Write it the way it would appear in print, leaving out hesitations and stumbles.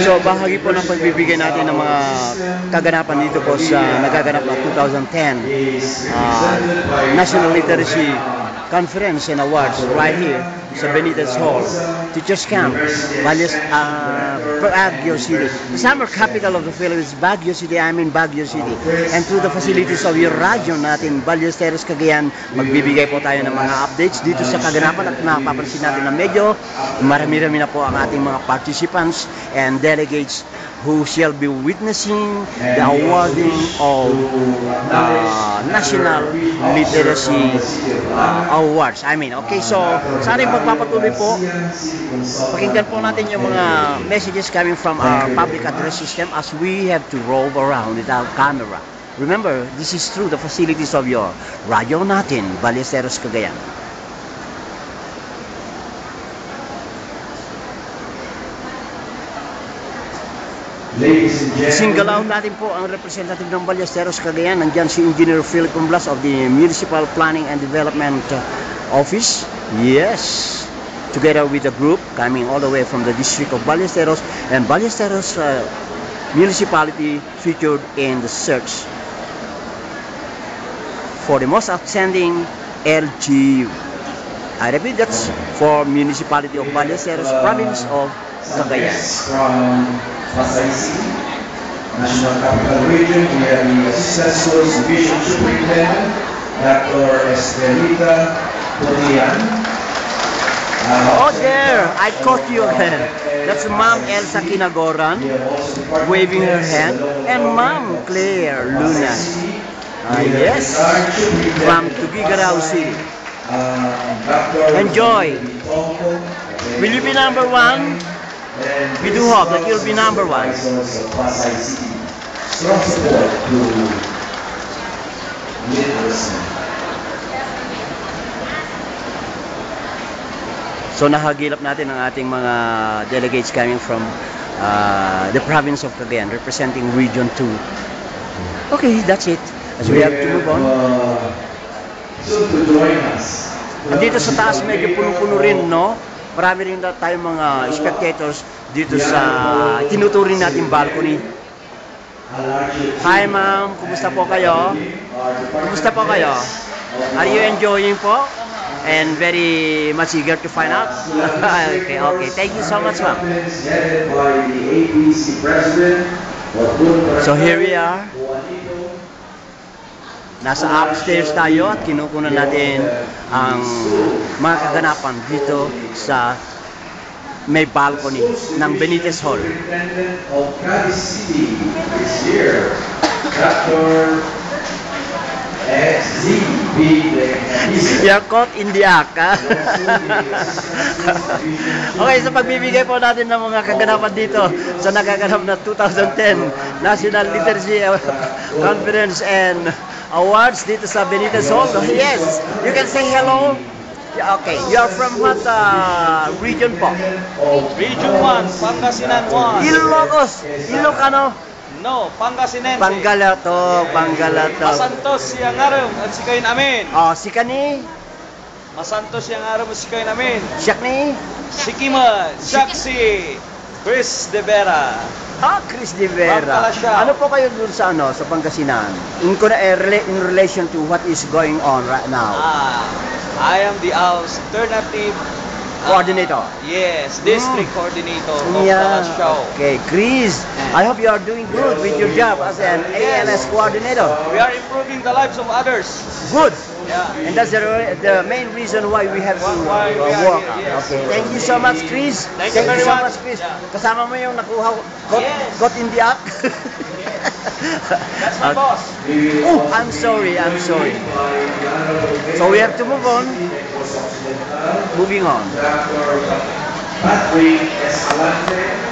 So bahagi po ng pagbibigay natin ng mga kaganapan dito po sa nagaganap na 2010 National Literacy Conference and Awards right here sa Benitez Hall, Teachers Camp, Baguio City. The summer capital of the Philippines, Baguio City, Baguio City. And through the facilities of your radyo natin, Ballesteros Cagayan, magbibigay po tayo ng mga updates dito sa kaganapan at napapansin natin na medyo marami-rami na po ang ating mga participants and delegates who shall be witnessing the awarding of National Literacy Awards. Okay, so sana yung pagpapatuloy po, pakinggan po natin yung mga messages coming from our public address system as we have to rove around without camera. Remember, this is through the facilities of your radyo natin, Ballesteros Cagayan. Single out natin po ang representative ng Ballesteros Cagayan. Nandiyan si Engineer Philip Umblas of the Municipal Planning and Development Office. Yes, together with a group coming all the way from the district of Ballesteros, and Ballesteros municipality featured in the search for the most outstanding LGU. I repeat, that's for municipality of Ballesteros, province of Cagayan. Pasay City, National Capital Region, we have the Assistant Schools Division Superintendent, Dr. Estelita Podian. Oh, there! I caught you again. That's Ma'am Elsa Kinagoran waving her hand, and Ma'am Claire Luna. Yes, from Tuguegarao City. Enjoy. Will you be number one? We do hope that you'll be number one. Strong support to literacy. So nahagilap natin ang ating mga delegates coming from the province of Cagayan, representing Region 2. Okay, that's it. As we have to move on. Soon to join us. Andito sa taas medyo puno-puno rin, no? Marami rin tayong mga spectators dito sa tinuturing natin balcony. Hi ma'am, kumusta po kayo? Kumusta po kayo? Are you enjoying po? And very much eager to find out? Okay, thank you so much ma'am. So here we are. Nasa upstairs tayo at kinukunan natin ang mga kaganapan dito sa may balcony ng Benitez Hall. Of Cadiz City is here, Dr. XZB. You're caught in the act, ha? Okay, so pagbibigay po natin ng mga kaganapan dito sa nagaganap na 2010 National Literacy Conference and Awards dito sa Benitez Hall. Yes, you can say hello. Okay, you are from what region po? Region 1, Pangasinan 1. Ilocos, Ilocano? No, Pangasinense. Panggalato. Masantos siyang araw at sikay namin. Oh, si kani? Masantos siyang araw at sikay namin. Siyak ni? Sikima, Shaksi, Chris De Vera. Chris De Vera. Pangkalasya. Ano po kayo dun sa sa Pangasinan? In relation to what is going on right now? I am the alternative Coordinator. Yes, district coordinator of Yeah. Kalasyaw. Okay, Chris, I hope you are doing good with your job as an ALS coordinator. We are improving the lives of others. Good. Yeah. And that's the main reason why we have to Why we are work. here, yes. Okay, thank you so much, Chris. Thank you very so much. much, Chris. Yeah. Kasama mo yung nakuha, Yes. got in the act. That's my boss. Oh, I'm sorry. So we have to move on. Moving on. Dr. Patrick Escalante.